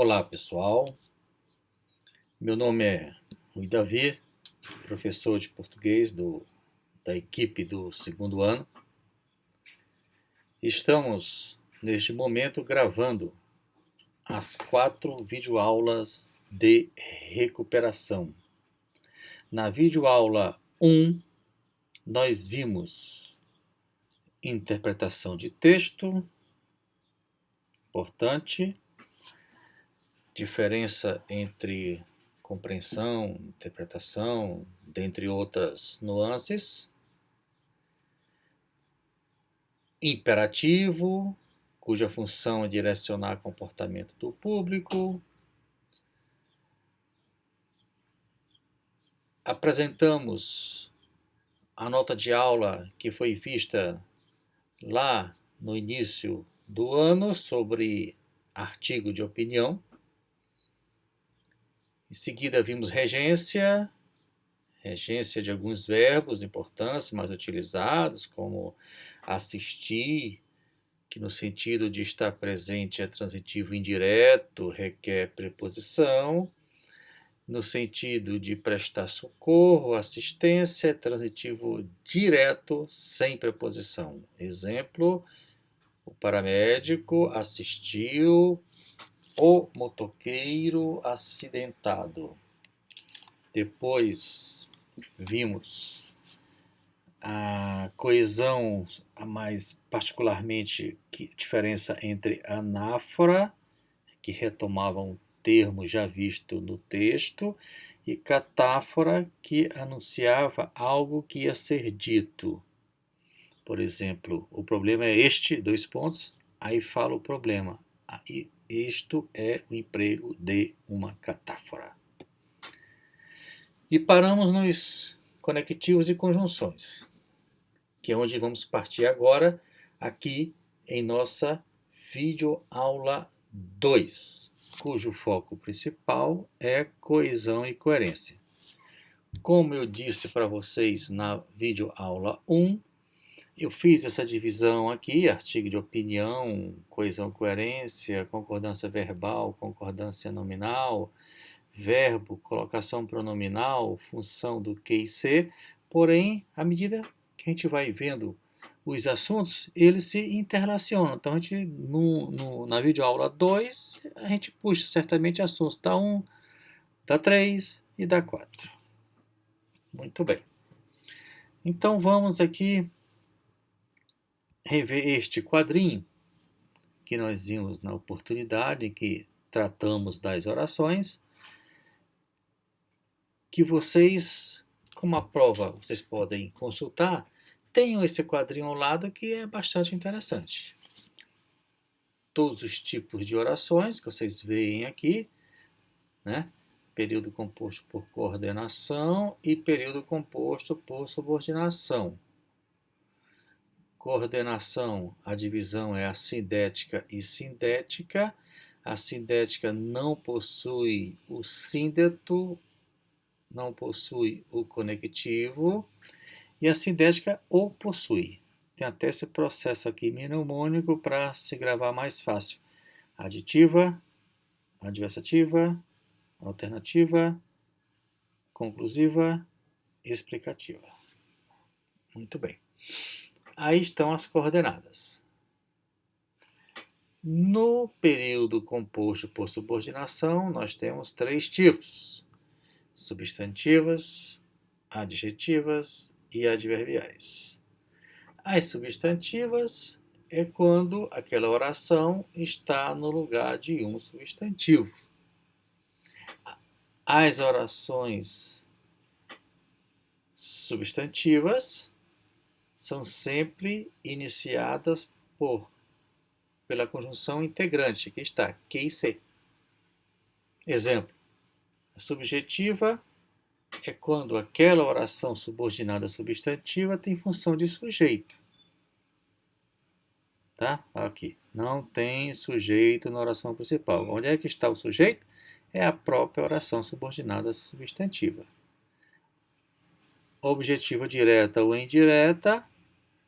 Olá, pessoal. Meu nome é Rui Davi, professor de português da equipe do segundo ano. Estamos, neste momento, gravando as 4 videoaulas de recuperação. Na videoaula 1, nós vimos interpretação de texto, importante, diferença entre compreensão, interpretação, dentre outras nuances. Imperativo, cuja função é direcionar comportamento do público. Apresentamos a nota de aula que foi vista lá no início do ano sobre artigo de opinião. Em seguida vimos regência de alguns verbos de importância mais utilizados, como assistir, que no sentido de estar presente é transitivo indireto, requer preposição. No sentido de prestar socorro, assistência, é transitivo direto, sem preposição. Exemplo, o paramédico assistiu o motoqueiro acidentado. Depois vimos a coesão, a mais particularmente diferença entre anáfora, que retomava um termo já visto no texto, e catáfora, que anunciava algo que ia ser dito. Por exemplo, o problema é este, : aí fala o problema. Aí, isto é o emprego de uma catáfora. E paramos nos conectivos e conjunções, que é onde vamos partir agora, aqui em nossa videoaula 2, cujo foco principal é coesão e coerência. Como eu disse para vocês na videoaula 1, eu fiz essa divisão aqui, artigo de opinião, coesão, coerência, concordância verbal, concordância nominal, verbo, colocação pronominal, função do que e ser. Porém, à medida que a gente vai vendo os assuntos, eles se interrelacionam. Então, a gente, na videoaula 2, a gente puxa certamente assuntos da 1, da 3 e da 4. Muito bem. Então, vamos aqui rever este quadrinho que nós vimos na oportunidade em que tratamos das orações, que vocês, como a prova, vocês podem consultar, tenham esse quadrinho ao lado que é bastante interessante. Todos os tipos de orações que vocês veem aqui, né? Período composto por coordenação e período composto por subordinação. Coordenação, a divisão é assindética e sindética. A sindética não possui o síndeto, não possui o conectivo, e a sindética o possui. Tem até esse processo aqui mnemônico para se gravar mais fácil. Aditiva, adversativa, alternativa, conclusiva, explicativa. Muito bem. Aí estão as coordenadas. No período composto por subordinação, nós temos 3 tipos: substantivas, adjetivas e adverbiais. As substantivas é quando aquela oração está no lugar de um substantivo. As orações substantivas são sempre iniciadas pela conjunção integrante, que está que e se. Exemplo, a subjetiva é quando aquela oração subordinada substantiva tem função de sujeito. Tá? Aqui. Não tem sujeito na oração principal. Onde é que está o sujeito? É a própria oração subordinada substantiva. Objetiva direta ou indireta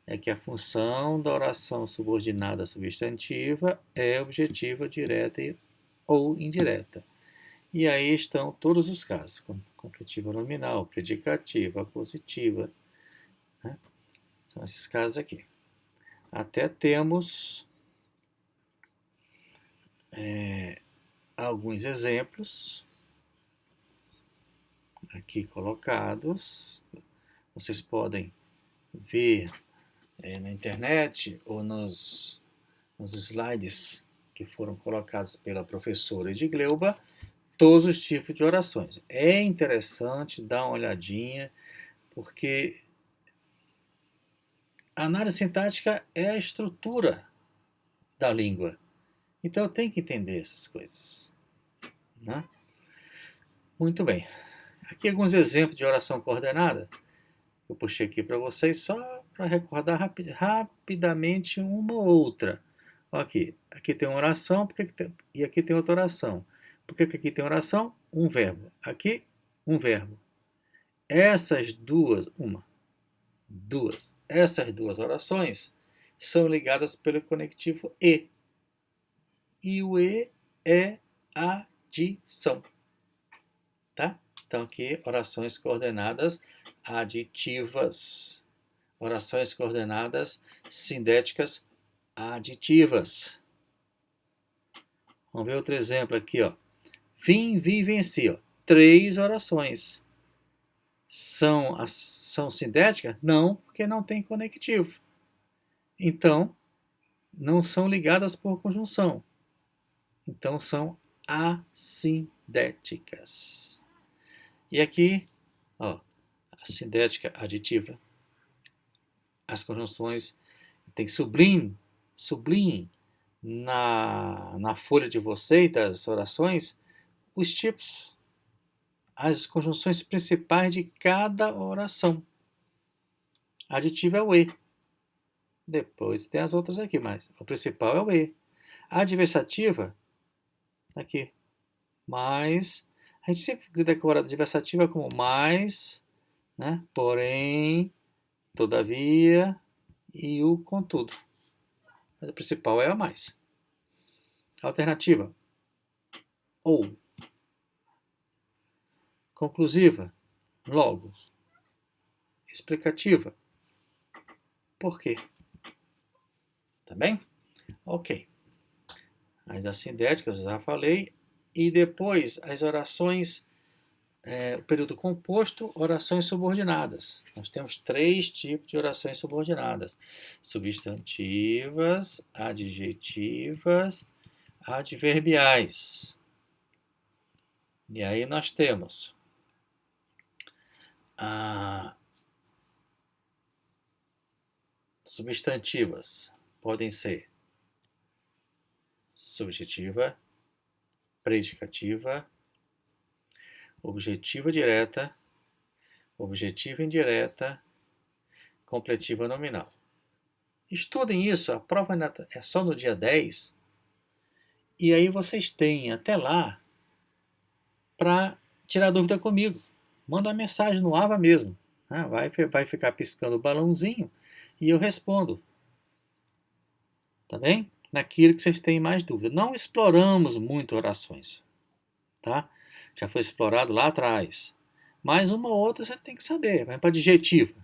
é que a função da oração subordinada substantiva é objetiva direta ou indireta. E aí estão todos os casos, completiva nominal, predicativa, positiva, né? São esses casos aqui. Até temos alguns exemplos aqui colocados. Vocês podem ver na internet ou nos slides que foram colocados pela professora Edgleuba, todos os tipos de orações. É interessante dar uma olhadinha, porque a análise sintática é a estrutura da língua. Então eu tenho que entender essas coisas, né? Muito bem. Aqui alguns exemplos de oração coordenada. Eu puxei aqui para vocês só para recordar rapidamente uma ou outra. Aqui tem uma oração, e aqui tem outra oração. Por que aqui tem oração? Um verbo. Aqui, um verbo. Essas duas orações são ligadas pelo conectivo E. E o E é adição. Tá? Então aqui, orações coordenadas aditivas. Orações coordenadas sindéticas aditivas. Vamos ver outro exemplo aqui, ó. Vim, vi, venci, ó. 3 orações. São sindéticas? Não, porque não tem conectivo. Então, não são ligadas por conjunção. Então, são assindéticas. E aqui, ó, a sindética aditiva. As conjunções tem sublinhe na folha de vocês das orações os tipos, as conjunções principais de cada oração. A aditiva é o E. Depois tem as outras aqui, mas o principal é o E. A adversativa, aqui, mais. A gente sempre decora a adversativa como mais, né? Porém, todavia e o contudo. Mas a principal é a mais. Alternativa, ou. Conclusiva, logo. Explicativa, por quê? Tá bem? Ok. As assindéticas, eu já falei. E depois, as orações, o período composto, orações subordinadas. Nós temos 3 tipos de orações subordinadas. Substantivas, adjetivas, adverbiais. E aí nós temos substantivas. Podem ser subjetiva, predicativa, objetiva direta, objetiva indireta, completiva nominal. Estudem isso, a prova é só no dia 10, e aí vocês têm até lá para tirar dúvida comigo. Manda uma mensagem no AVA mesmo, né? Vai ficar piscando o balãozinho e eu respondo. Tá bem? Naquilo que vocês têm mais dúvida. Não exploramos muito orações, tá? Já foi explorado lá atrás. Mas uma ou outra você tem que saber. Vai para adjetiva.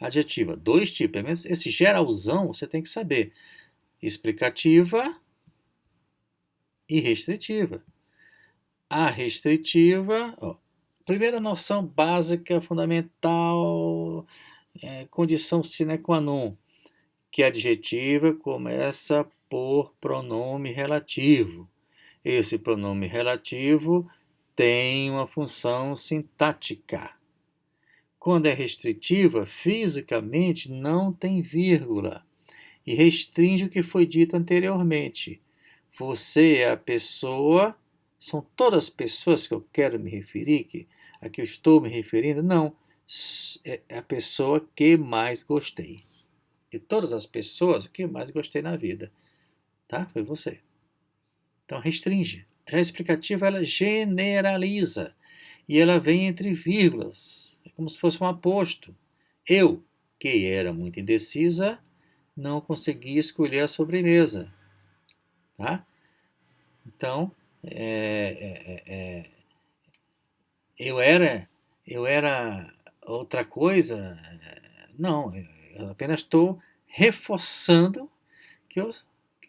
Adjetiva, 2 tipos. Esse geralzão você tem que saber. Explicativa e restritiva. A restritiva, ó, primeira noção básica, fundamental, condição sine qua non, que a adjetiva começa por pronome relativo. Esse pronome relativo tem uma função sintática. Quando é restritiva, fisicamente não tem vírgula e restringe o que foi dito anteriormente. Você é a pessoa, são todas as pessoas que eu quero me referir, a que eu estou me referindo? Não, é a pessoa que mais gostei. De todas as pessoas que mais gostei na vida, tá? Foi você. Então restringe. Já a explicativa, ela generaliza e ela vem entre vírgulas, é como se fosse um aposto. Eu, que era muito indecisa, não consegui escolher a sobremesa, tá? Então, é, é, é, eu era, eu era outra coisa. Não, eu apenas estou reforçando que eu,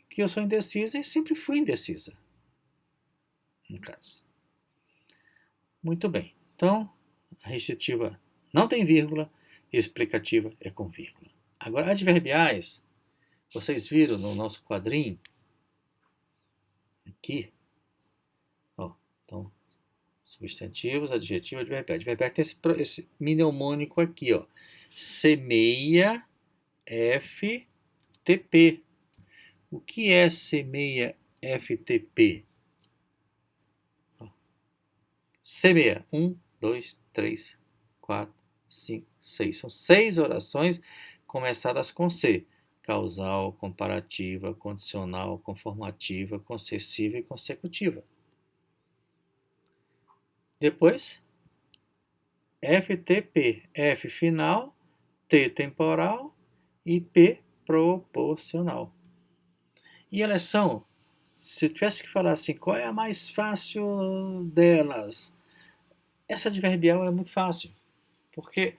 que eu sou indecisa e sempre fui indecisa, no caso. Muito bem. Então, a restritiva não tem vírgula, explicativa é com vírgula. Agora, adverbiais, vocês viram no nosso quadrinho, aqui, ó, então, substantivos, adjetivo, adverbial. Adverbial tem esse mnemônico aqui, ó. Semeia, FTP. O que é semeia, FTP? Semeia. 1, 2, 3, 4, 5, 6. São 6 orações começadas com C. Causal, comparativa, condicional, conformativa, concessiva e consecutiva. Depois, FTP. F final, T temporal e P proporcional. E elas são, se eu tivesse que falar assim, qual é a mais fácil delas? Essa adverbial é muito fácil, porque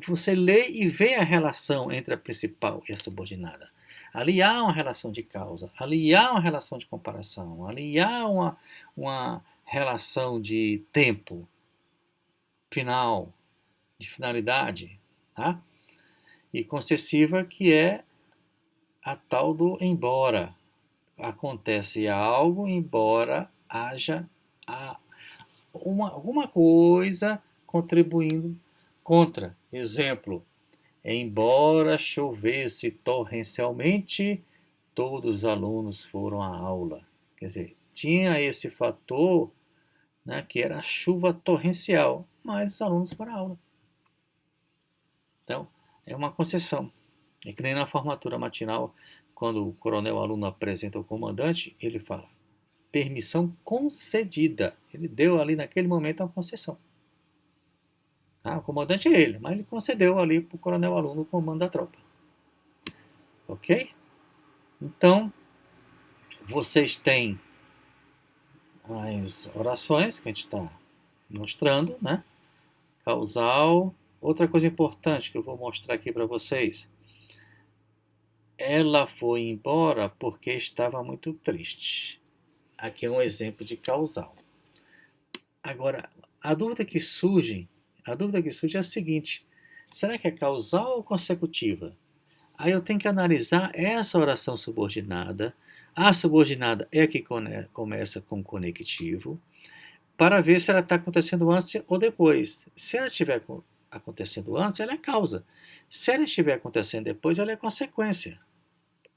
você lê e vê a relação entre a principal e a subordinada. Ali há uma relação de causa, ali há uma relação de comparação, ali há uma relação de tempo, final, de finalidade, tá? E concessiva, que é a tal do embora. Acontece algo, embora haja alguma coisa contribuindo contra. Exemplo, embora chovesse torrencialmente, todos os alunos foram à aula. Quer dizer, tinha esse fator, né, que era a chuva torrencial, mas os alunos foram à aula. Então, é uma concessão. É que nem na formatura matinal, quando o coronel aluno apresenta ao comandante, ele fala: permissão concedida. Ele deu ali naquele momento uma concessão. O comandante é ele, mas ele concedeu ali para o coronel aluno o comando da tropa. Ok? Então, vocês têm as orações que a gente está mostrando, né? Causal. Outra coisa importante que eu vou mostrar aqui para vocês. Ela foi embora porque estava muito triste. Aqui é um exemplo de causal. Agora, a dúvida que surge é a seguinte: será que é causal ou consecutiva? Aí eu tenho que analisar essa oração subordinada. A subordinada é a que começa com conectivo, para ver se ela está acontecendo antes ou depois. Se ela estiver acontecendo antes, ela é causa. Se ela estiver acontecendo depois, ela é consequência.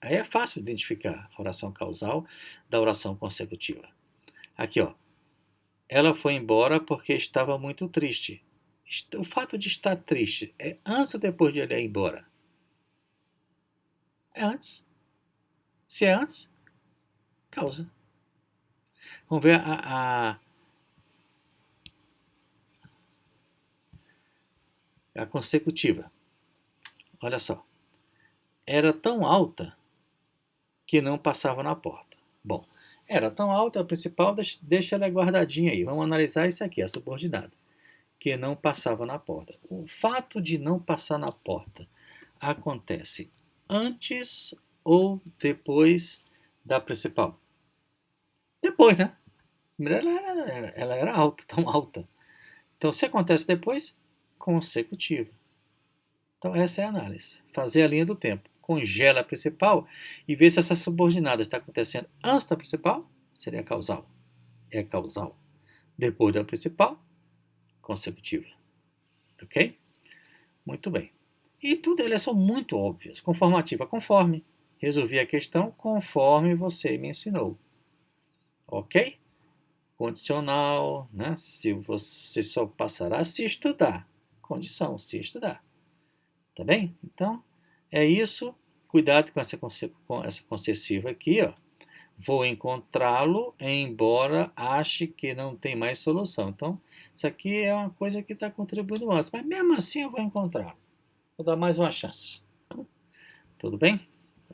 Aí é fácil identificar a oração causal da oração consecutiva. Aqui, ó. Ela foi embora porque estava muito triste. O fato de estar triste é antes ou depois de ele ir embora? É antes. Se é antes, causa. Vamos ver a consecutiva. Olha só. Era tão alta que não passava na porta. Bom, era tão alta, a principal, deixa ela guardadinha aí. Vamos analisar isso aqui, a subordinada. Que não passava na porta. O fato de não passar na porta acontece antes ou depois da principal? Depois, né? Ela era alta, tão alta. Então, se acontece depois, consecutiva. Então, essa é a análise. Fazer a linha do tempo. Congela a principal e vê se essa subordinada está acontecendo antes da principal, seria causal. É causal. Depois da principal, consecutiva. Ok? Muito bem. E tudo elas são muito óbvias. Conformativa, conforme. Resolvi a questão conforme você me ensinou. Ok? Condicional, né? Se você só passará se estudar. Condição, se estudar. Tá bem? Então, é isso. Cuidado com essa concessiva aqui, ó. Vou encontrá-lo, embora ache que não tem mais solução. Então, isso aqui é uma coisa que está contribuindo antes. Mas mesmo assim eu vou encontrá-lo. Vou dar mais uma chance. Tudo bem?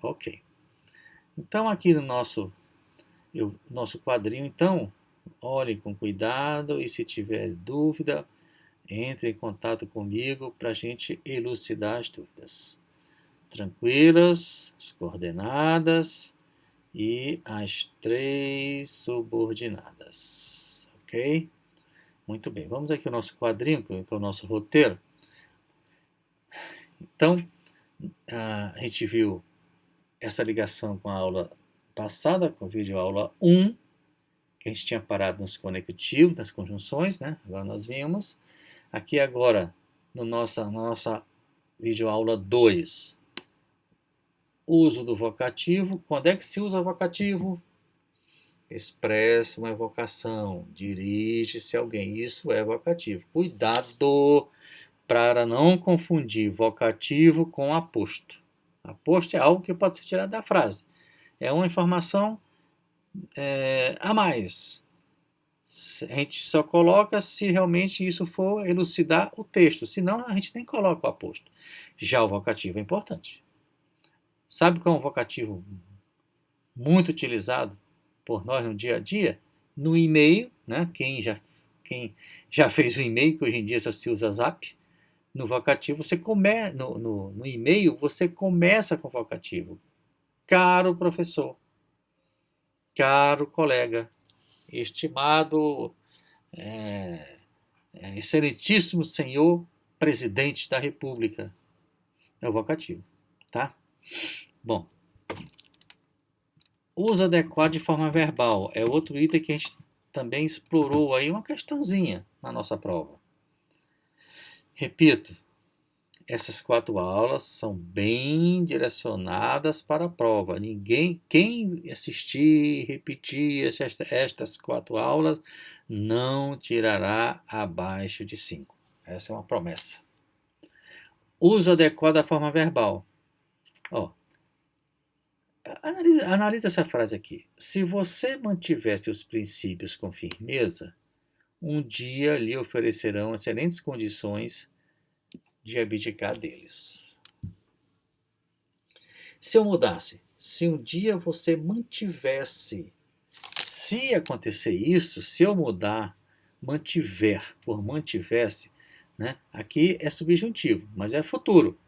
Ok. Então, aqui no nosso nosso quadrinho. Então, olhe com cuidado e se tiver dúvida, entre em contato comigo para a gente elucidar as dúvidas. Tranquilas, as coordenadas e as 3 subordinadas. Ok? Muito bem. Vamos aqui ao nosso quadrinho, que é o nosso roteiro. Então, a gente viu essa ligação com a aula passada, com a videoaula 1, que a gente tinha parado nos conectivos, nas conjunções, né? Agora nós vimos. Aqui agora, na nossa videoaula 2, uso do vocativo. Quando é que se usa vocativo? Expressa uma evocação, dirige-se a alguém. Isso é vocativo. Cuidado para não confundir vocativo com aposto. Aposto é algo que pode ser tirado da frase. É uma informação a mais. A gente só coloca se realmente isso for elucidar o texto. Senão, a gente nem coloca o aposto. Já o vocativo é importante. Sabe qual é um vocativo muito utilizado por nós no dia a dia? No e-mail, né? Quem já fez o e-mail, que hoje em dia só se usa Zap, no vocativo, no e-mail, você começa com o vocativo. Caro professor, caro colega, estimado, excelentíssimo senhor presidente da República. É o vocativo, tá? Bom, uso adequado de forma verbal é outro item que a gente também explorou aí, uma questãozinha na nossa prova. Repito, essas 4 aulas são bem direcionadas para a prova. Quem assistir e repetir estas 4 aulas não tirará abaixo de 5. Essa é uma promessa. Uso adequado da forma verbal. Analisa essa frase aqui. Se você mantiver seus princípios com firmeza, um dia lhe oferecerão excelentes condições de abdicar deles. Se eu mudasse, se um dia você mantivesse, se acontecer isso, se eu mudar, mantiver, por mantivesse, né? Aqui é subjuntivo, mas é futuro,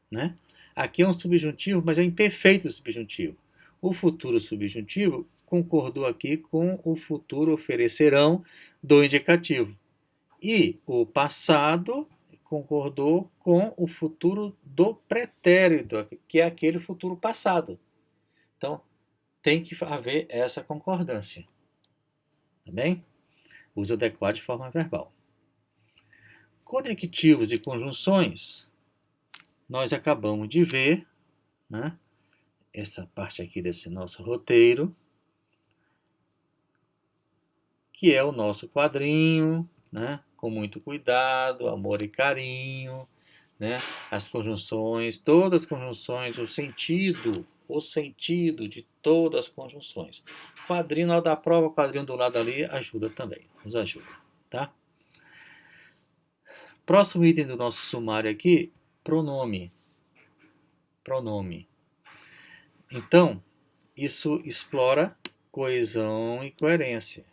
né? Aqui é um subjuntivo, mas é imperfeito subjuntivo. O futuro subjuntivo concordou aqui com o futuro oferecerão do indicativo. E o passado concordou com o futuro do pretérito, que é aquele futuro passado. Então, tem que haver essa concordância. Tá bem? Uso adequado de forma verbal. Conectivos e conjunções, nós acabamos de ver, né? Essa parte aqui desse nosso roteiro, que é o nosso quadrinho, né? Com muito cuidado, amor e carinho, né? As conjunções, todas as conjunções, o sentido de todas as conjunções. Quadrinho na hora da prova, o quadrinho do lado ali ajuda também, nos ajuda, tá? Próximo item do nosso sumário aqui, pronome. Pronome. Então, isso explora coesão e coerência.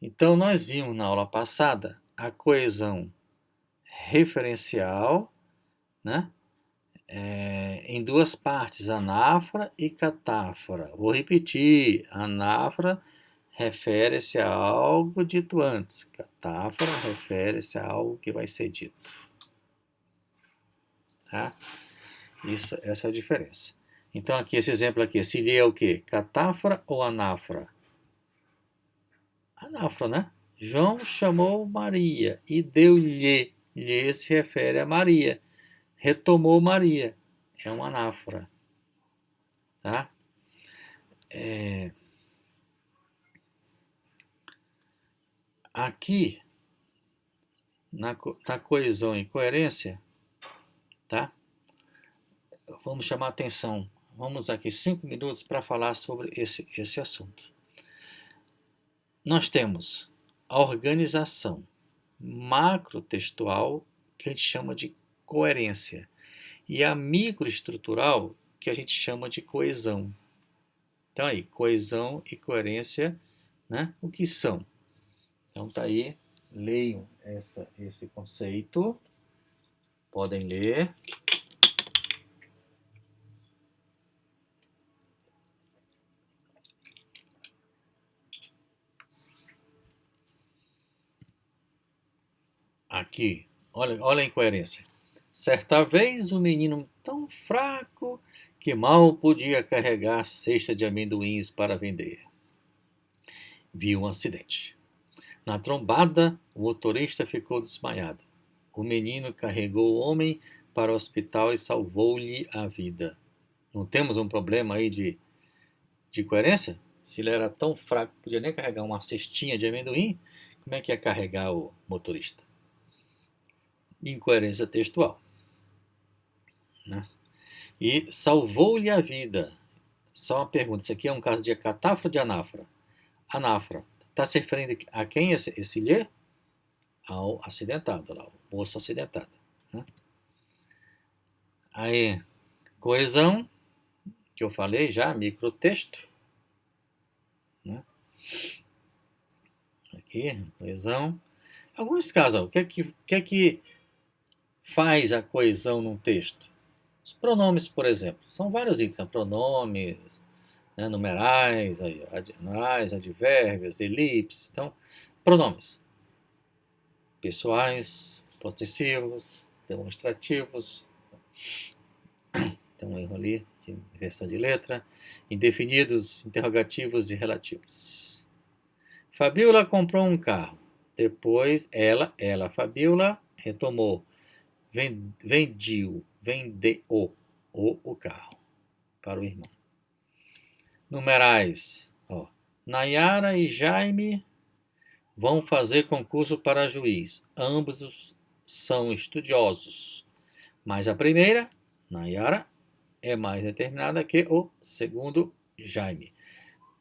Então, nós vimos na aula passada a coesão referencial, né? Em 2 partes, anáfora e catáfora. Vou repetir, anáfora refere-se a algo dito antes, catáfora refere-se a algo que vai ser dito. Tá? Essa é a diferença. Então, aqui, esse exemplo aqui, se lhe é o quê? Catáfora ou anáfora? Anáfora, né? João chamou Maria e deu-lhe. Lhe se refere a Maria. Retomou Maria. É uma anáfora. Tá? Aqui, na coesão e coerência, tá? Vamos chamar a atenção. Vamos aqui 5 minutos para falar sobre esse assunto. Nós temos a organização macrotextual, que a gente chama de coerência, e a microestrutural, que a gente chama de coesão. Então aí, coesão e coerência, né? O que são? Então tá aí, leiam esse conceito, podem ler. Aqui, olha a incoerência. Certa vez, um menino tão fraco que mal podia carregar a cesta de amendoins para vender. Viu um acidente. Na trombada, o motorista ficou desmaiado. O menino carregou o homem para o hospital e salvou-lhe a vida. Não temos um problema aí de coerência? Se ele era tão fraco que podia nem carregar uma cestinha de amendoim, como é que ia carregar o motorista? Incoerência textual. Né? E salvou-lhe a vida. Só uma pergunta: isso aqui é um caso de catáfora ou de anáfora? Anáfora. Está se referindo a quem esse lhe? Ao acidentado, lá, o moço acidentado. Né? Aí, coesão, que eu falei já, microtexto. Né? Aqui, coesão. Alguns casos, o que é que faz a coesão num texto? Os pronomes, por exemplo. São vários itens, pronomes, né, numerais, numerais, advérbios, elipses. Então, pronomes. Pessoais, possessivos, demonstrativos. Tem um erro ali, de inversão de letra. Indefinidos, interrogativos e relativos. Fabiola comprou um carro. Depois, Fabiola, retomou. Vendeu o carro para o irmão. Numerais. Ó. Nayara e Jaime vão fazer concurso para juiz. Ambos são estudiosos. Mas a primeira, Nayara, é mais determinada que o segundo, Jaime.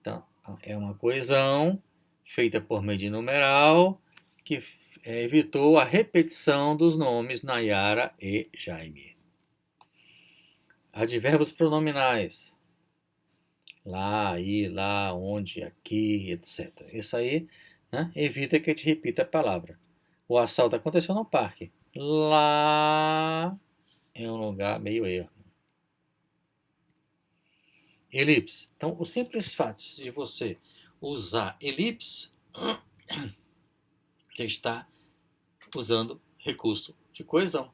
Então, é uma coesão feita por meio de numeral que evitou a repetição dos nomes Nayara e Jaime. Advérbios pronominais. Lá, aí, lá, onde, aqui, etc. Isso aí, né, evita que a gente repita a palavra. O assalto aconteceu no parque. Lá é um lugar meio erro. Elipse. Então, o simples fato de você usar elipse, já está usando recurso de coesão.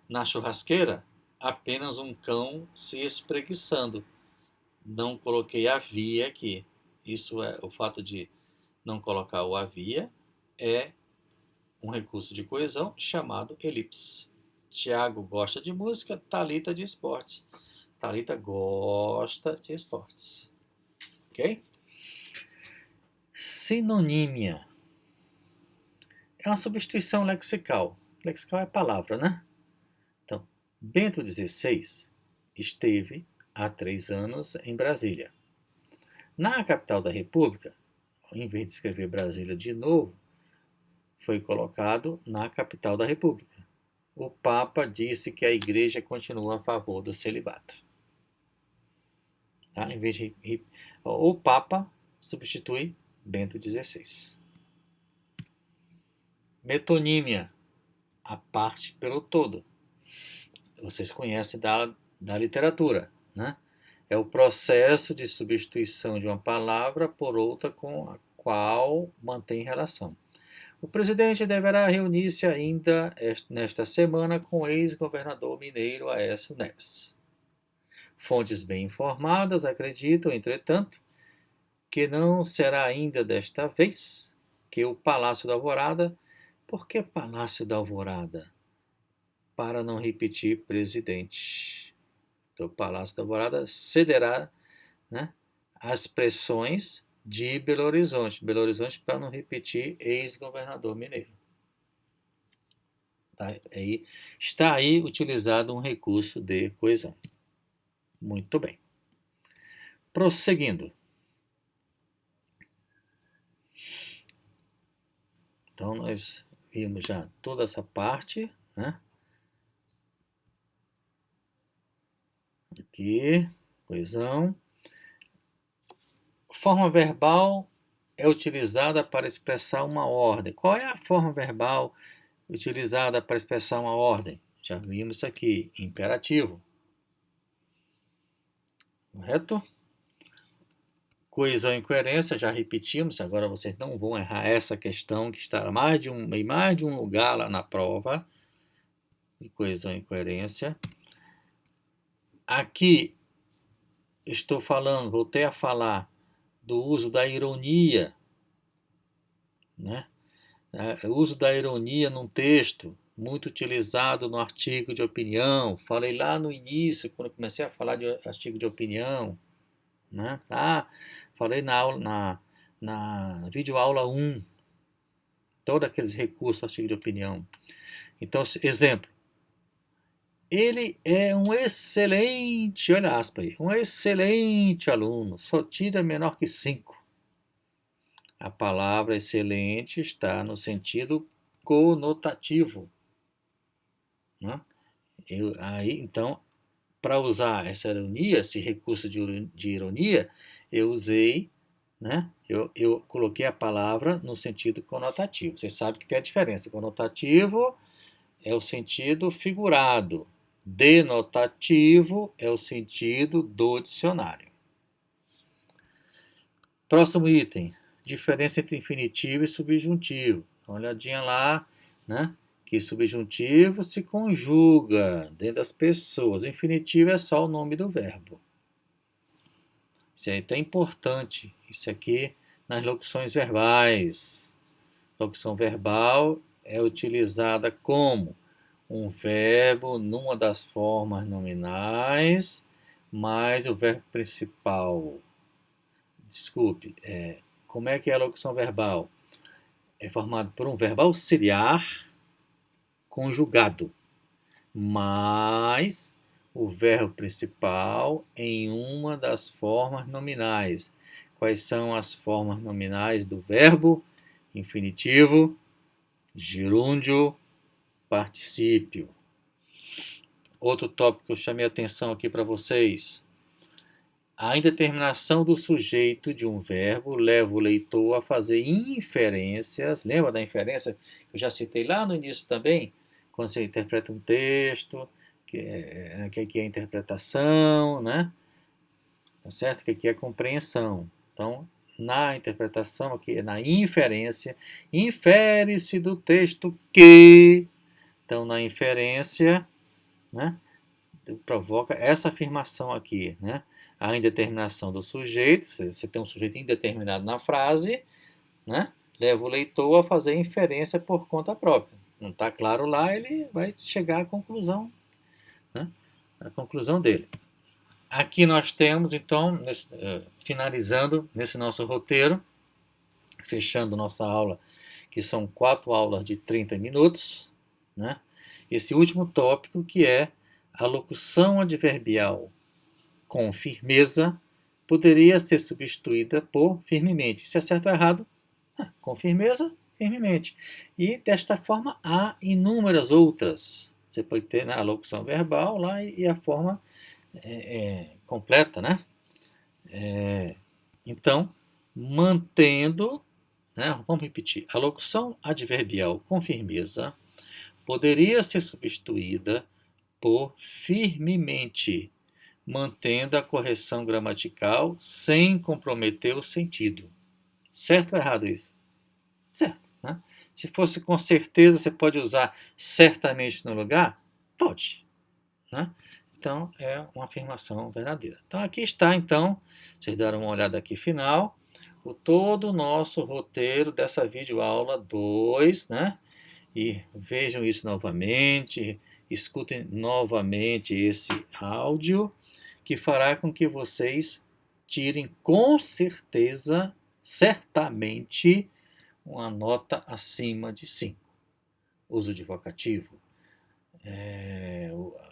Na churrasqueira, apenas um cão se espreguiçando. Não coloquei havia aqui. Isso é o fato de não colocar o havia, é um recurso de coesão chamado elipse. Tiago gosta de música, Thalita de esportes. Thalita gosta de esportes. Ok? Sinonímia. É uma substituição lexical. Lexical é palavra, né? Então, Bento XVI esteve há 3 anos em Brasília. Na capital da República, em vez de escrever Brasília de novo, foi colocado na capital da República. O Papa disse que a Igreja continua a favor do celibato. Tá? Em vez de, o Papa substitui Bento XVI. Metonímia, a parte pelo todo. Vocês conhecem da literatura, né? É o processo de substituição de uma palavra por outra com a qual mantém relação. O presidente deverá reunir-se ainda nesta semana com o ex-governador mineiro Aécio Neves. Fontes bem informadas acreditam, entretanto, que não será ainda desta vez que o Palácio da Alvorada. Por que Palácio da Alvorada? Para não repetir presidente. Então, o Palácio da Alvorada cederá, né, as pressões de Belo Horizonte. Belo Horizonte para não repetir ex-governador mineiro. Tá? Está aí utilizado um recurso de coesão. Muito bem. Prosseguindo. Então, nós vimos já toda essa parte, né? Aqui, coesão. Forma verbal é utilizada para expressar uma ordem. Qual é a forma verbal utilizada para expressar uma ordem? Já vimos isso aqui, imperativo. Correto? Coesão e incoerência, já repetimos, agora vocês não vão errar essa questão que está em mais de um lugar lá na prova. Coesão e incoerência. Aqui estou falando, voltei a falar do uso da ironia, né? O uso da ironia num texto, muito utilizado no artigo de opinião. Falei lá no início, quando comecei a falar de artigo de opinião, né? Falei na aula, na videoaula 1, todos aqueles recursos do artigo de opinião. Então, exemplo, ele é um excelente, olha aspas aí, um excelente aluno, só tira menor que 5. A palavra excelente está no sentido conotativo, né? Então, para usar essa ironia, esse recurso de ironia, eu usei, né? Eu coloquei a palavra no sentido conotativo. Vocês sabem que tem a diferença. Conotativo é o sentido figurado. Denotativo é o sentido do dicionário. Próximo item. Diferença entre infinitivo e subjuntivo. Dá uma olhadinha lá, né? Que subjuntivo se conjuga dentro das pessoas. O infinitivo é só o nome do verbo. Isso é até importante. Isso aqui nas locuções verbais. Locução verbal é utilizada como um verbo numa das formas nominais, mais o verbo principal. Desculpe, como é que é a locução verbal? É formado por um verbo auxiliar conjugado, mais o verbo principal em uma das formas nominais. Quais são as formas nominais do verbo? Infinitivo, gerúndio, particípio. Outro tópico que eu chamei a atenção aqui para vocês. A indeterminação do sujeito de um verbo leva o leitor a fazer inferências. Lembra da inferência que eu já citei lá no início também? Quando você interpreta um texto, que é interpretação, né? Tá certo? Que aqui é compreensão. Então, na interpretação, aqui na inferência, infere-se do texto que. Então, na inferência, né? Provoca essa afirmação aqui, né? A indeterminação do sujeito, você tem um sujeito indeterminado na frase, né? Leva o leitor a fazer inferência por conta própria. Não está claro lá, ele vai chegar à conclusão, né? A conclusão dele. Aqui nós temos, então, finalizando nesse nosso roteiro, fechando nossa aula, que são 4 aulas de 30 minutos, né? Esse último tópico que é a locução adverbial com firmeza poderia ser substituída por firmemente. Se é certo ou errado? Com firmeza, firmemente. E desta forma há inúmeras outras. Você pode ter, né, a locução verbal lá e a forma completa, né? Então, mantendo, né, vamos repetir, a locução adverbial com firmeza poderia ser substituída por firmemente, mantendo a correção gramatical sem comprometer o sentido. Certo ou errado isso? Certo, né? Se fosse com certeza, você pode usar certamente no lugar? Pode, né? Então, é uma afirmação verdadeira. Então, aqui está, então, vocês deram uma olhada aqui final, todo o nosso roteiro dessa videoaula 2, né? E vejam isso novamente, escutem novamente esse áudio, que fará com que vocês tirem com certeza, certamente, uma nota acima de 5. Uso de vocativo,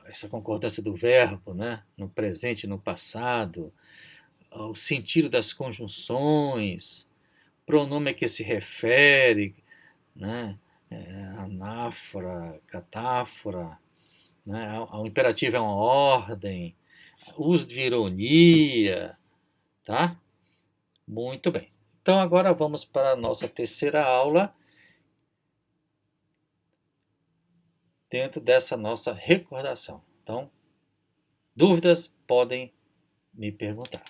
essa concordância do verbo, né? No presente e no passado, o sentido das conjunções, pronome a que se refere, né? Anáfora, catáfora, né? O imperativo é uma ordem, uso de ironia, tá? Muito bem. Então agora vamos para a nossa terceira aula, dentro dessa nossa recordação. Então, dúvidas podem me perguntar.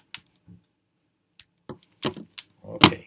Ok.